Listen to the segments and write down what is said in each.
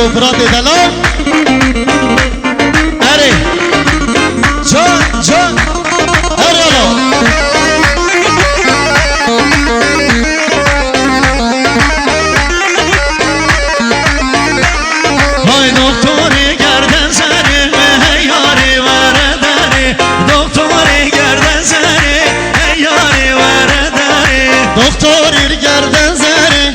رو برات دلم اره جان جان اره های دکتر گردن سره یاری ورداره دکتر گردن سره یاری ورداره دکتر گردن سره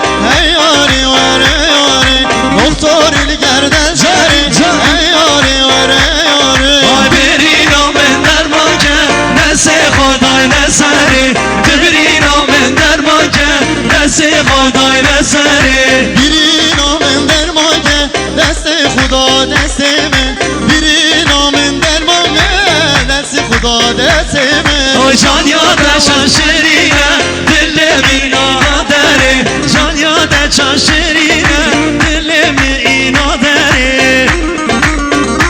یاری ورداره دکتر گردن سره یاری ورداره وای برینا من در ماکه نسه خدای نسره برینا من در ماکه نسه خدای نسره برینا من در ماکه دست خدا دست من بیری نامن در مانه دست خدا دست من او جان یادشان شیرینه دل مینا داره جان یادشان شیرینه دل مینا داره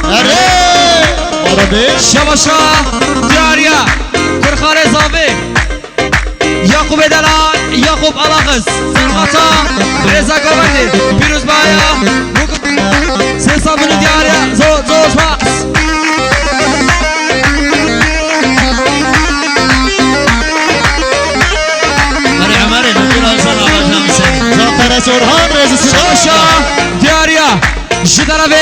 اره آرابه شباشا دیاریا کرخار زاوی یعقوب دلال یعقوب علاقز سرخاتا رزا گوهردی پیروز بایا سیسا بنو دیاریا زور باس اره عمره نکل آزان آقا جمسه زافتر سرحان رزا شباشا دیاریا جدروی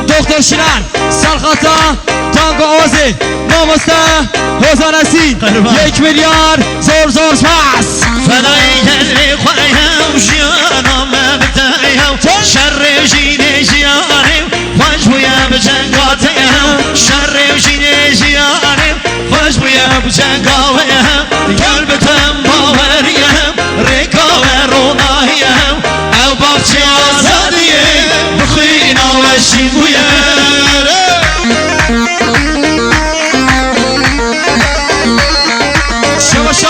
دکتر شیران سرخاتا تانگو آوازی نامسته حوزانسی 1 میلیارد زور پاس فدای دل خواهیم جیانم بتایم شر جین جیانم خوش بویم جنگاتیم شر جین جیانم خوش بویم جنگاتیم قلبتم باوریم ریکا و روناهیم او باقچه آزادیم بخوینا و شیبویم شباشا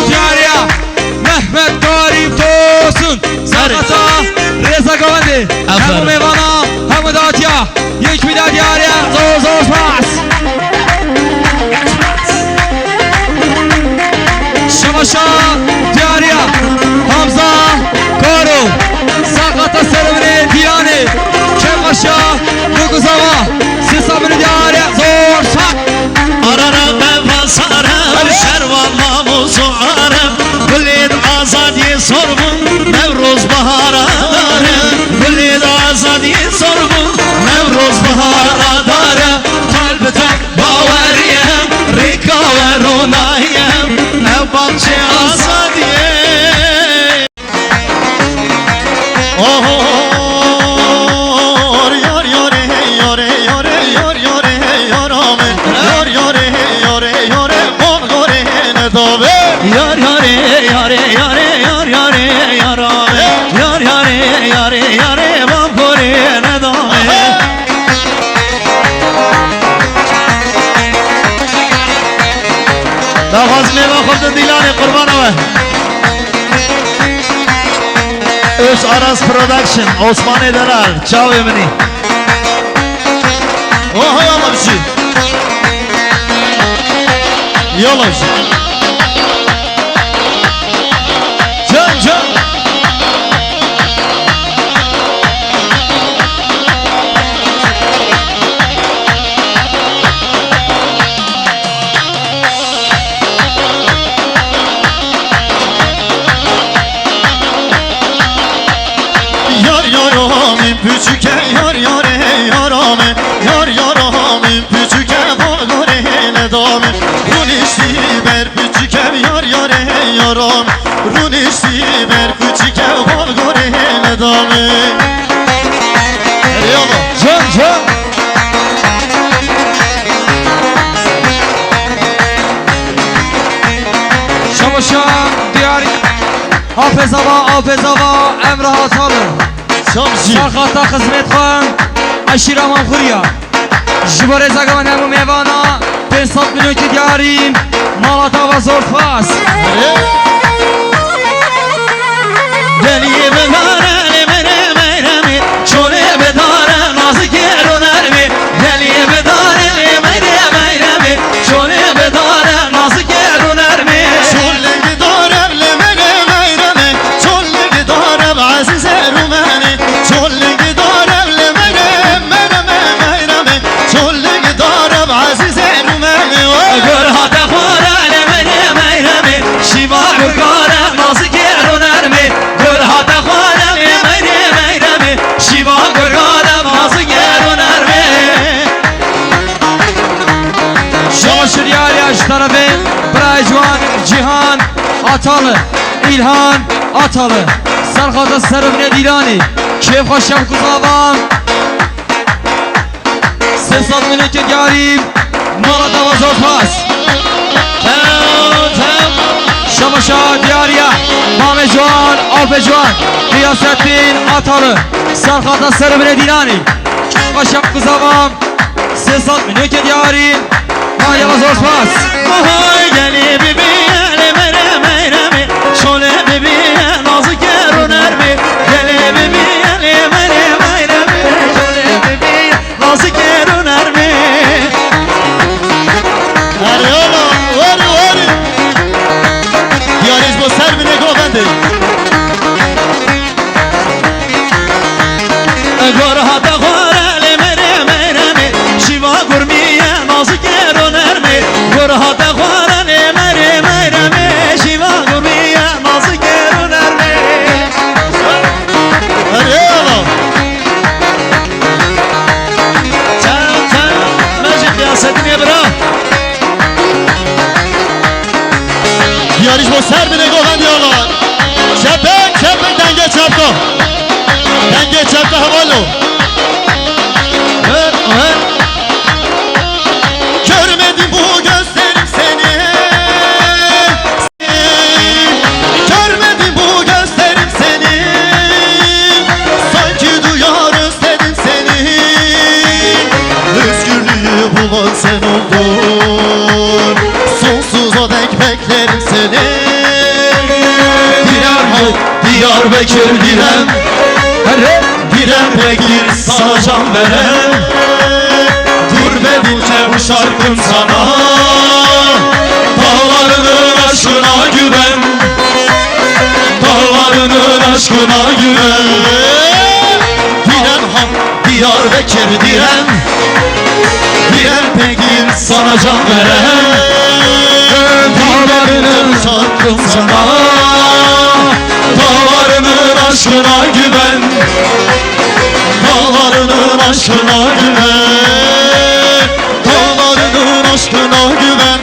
دیاریا محمد کاریم توسون سرخطا رزا گوهردی همو میوانا همو داتیا 1 میلیارد دیاریا زور پاس شباشا دیاریا حمزه کارو سرخطا سرمنی دیانه کماشا نگوزاوا 300 میلیارد دیاریا زور پاس آرارم بفاسارم شروان ناموس و عرم بلید آزادی سربون نوروز بهارا دارم بلید آزادی سربون نوروز بهارا دارم قلبتم باوریم ریکا و روناهیم او باقچه آزادیم یار یاره یاره یاره یار یاره یارامه یار یاره یاره یاره بام پره ندامه داغاز میوه خورد دیلانه قربان اوه اوش آراز پرودکشن عثمان دلال چاوی منی اوه یالا بشی یالا بشی Küçüke yar yare yarame yar yaramın küçüke bagore ne dame Runişti ber küçüke yar yare yaram Runişti ber küçüke bagore ne dame Yalla can Şabaşa diyar Hafezava Emre Hatalı سرخاتا خزمت خان عشیره منخوریا جبار زگان همو میوانا 500 میلیون که دیاریم مالاتا و زور فاس دلیه بباره بره میرمی چونه بداره نازی گرو نرمی دلیه بداره بره میرمی چونه بداره نازی گرو نرمی چونه بداره بره میرمی چونه بداره عزیز رومانی Atalı İlhan Atalı Serkata Sarımne Dilani Keyf Haşem Kuzavam Sesat Müneket Yarim Malata Vazortmaz Şamaşa Diyariye Mehmet Juan Alpejuan Riyasettin Atalı Serkata Sarımne Dilani Keyf Haşem Kuzavam Sesat Müneket Yarim Malata Vazortmaz Hay geli bibiye mere mere mi Şöyle bibiye nazı geruner mi Geli bibiye mere mere mi Şöyle bibiye nazı geruner mi Ariola vari vari Diyariz bu serbine govendi Gorhata gorele mere mere mi Şiva gurmiye nazı geruner mi Gorhata gorele mere mere mi Şiva gurmiye nazı geruner mi Ariola Sen Mecid riyasetini bırak Diyariz bu serbine govendi diyorlar Kepe denge çaptı Denge çaptı havalı Görmedim bu gözlerim seni Görmedim bu gözlerim seni Sanki duyar özledim seni Özgürlüğü bulan sen oldun Sonsuza dek beklerim seni Diyarbakır direm Direm bekir sana can veren Dur be dinle bu şarkım sana Dağlarının aşkına güven Dağlarının aşkına güven Diren han Diyarbakır direm Direm bekir sana can veren Dağlarının şarkım sana Dağlarının aşkına güven Dağlarının aşkına güven Dağlarının aşkına güven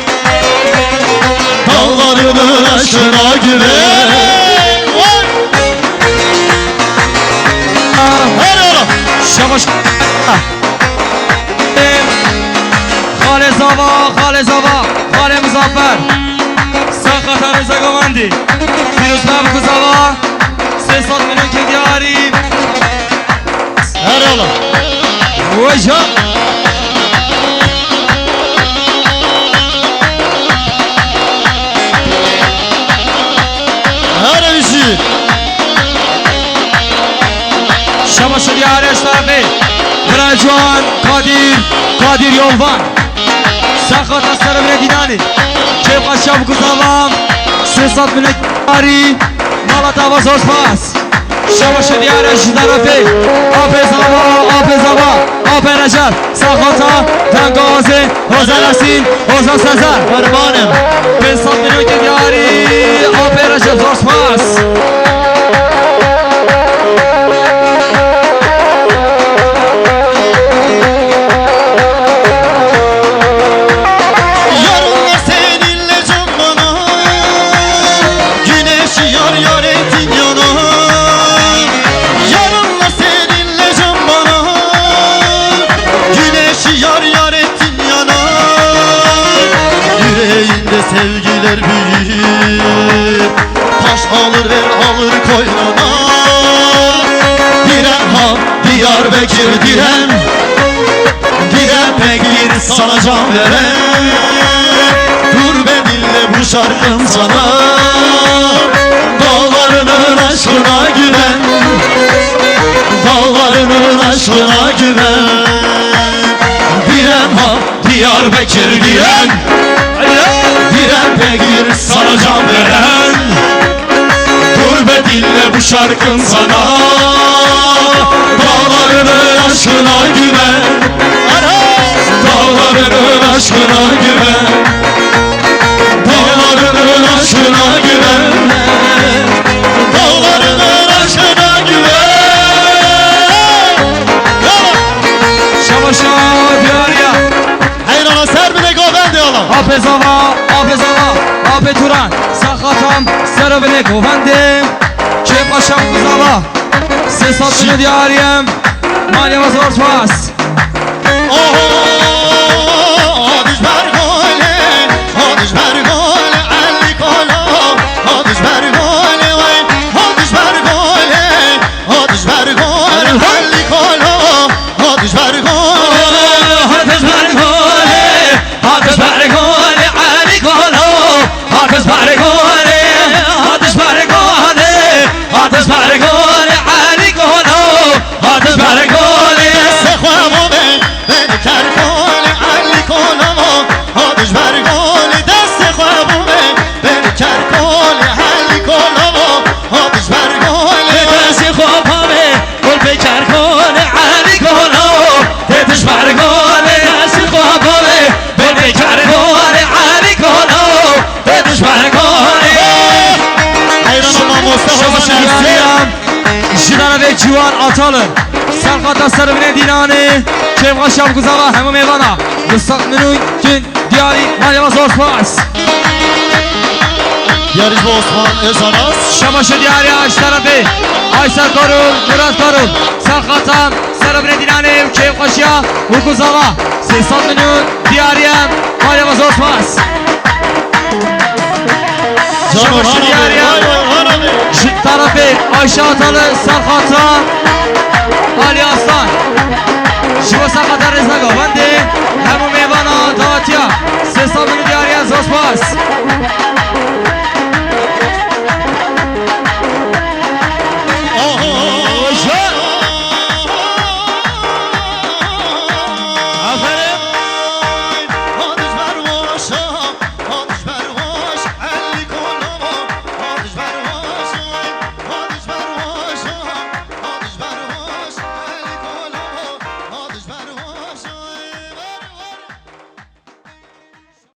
Dağlarının aşkına güven Şamaş Hale Zava Hale Muzaffer Sakata Reza Govandi Firuslav Kuzava Sesat Müneket Yarim Erala Hoca Her işi Şamaşır Yari Eşrafi Brajuan Kadir Yolvan Sakata Sarımne Dinani Keyf Haşem Kuzavam Sesat Müneket Yarim Malata Vazortmaz Şamaşır Yari Eşrafi Apezava Ape Recep Sakata Tengazi Ozan Asin Ozan Sezer Kurbanım Sesat Müneket Yarim Ape Recep Zortmaz Yarınlar seninle can bana Güneşi yar yar ettin yana Yarınlar seninle can bana Güneşi yar yar ettin yana Yüreğinde sevgiler büyür Taş alır ver alır koynuna Diren han Diyarbakır diren Diren bekir sana can veren Dur be dinle bu şarkım sana Dağlarının aşkına güven Dağlarının aşkına güven Diren ha Diyarbakır diren Diren bekir sana can veren Dur be dinle bu şarkım sana Dağlarının aşkına güven Dağlarının aşkına güven Dağlarının aşkına güven Dağlarının aşkına güven Şamaşa Diyariye Heyrana serbine goven diyorlar Apezava Ape Turan Sakata سرخاتم سر بله گوهندم که قشم بزاوا 300 میلیون دیاریم مالی وزار پاس آدش برگاله آدش برگاله علی کالا آدش برگاله وای آدش برگاله آدش برگاله علی کالا آدش برگاله آتش برگاله آتش برگاله علی کالا آتش برگاله آتش برگاله آتش برگاله علی کالا آتش برگاله سخوامه بری کرکاله علی کالا آدش برگاله دست خوابه بری کرکاله علی کالا آدش برگاله دست خوابه گل بکر کنه علی کالا دتش برگاله دست خوابه گل بکر کنه علی کالا دتش برگاله حیران ما مصطفی شما شدیاریم جدار و جوان آتاله سرخات سر بینه دینانه که قشم گذارا همه میوانا دستات منوی کن دیاری مالی و زور پاس یاریش با عثمان ازاناس شما شدیاری اش طرفه آیسر کارول مراد کارول سرخاتم سر بینه دینانه که قشیا و گذارا 300 میلیون دیاریم مالی و زور پاس شما شدیاریم طرفه آیشه آتاله سرخاتم آلی آستان شما سرخاتم رزا گوانده همون میوانا داتیا 300 میلیون دیاری از زور پاس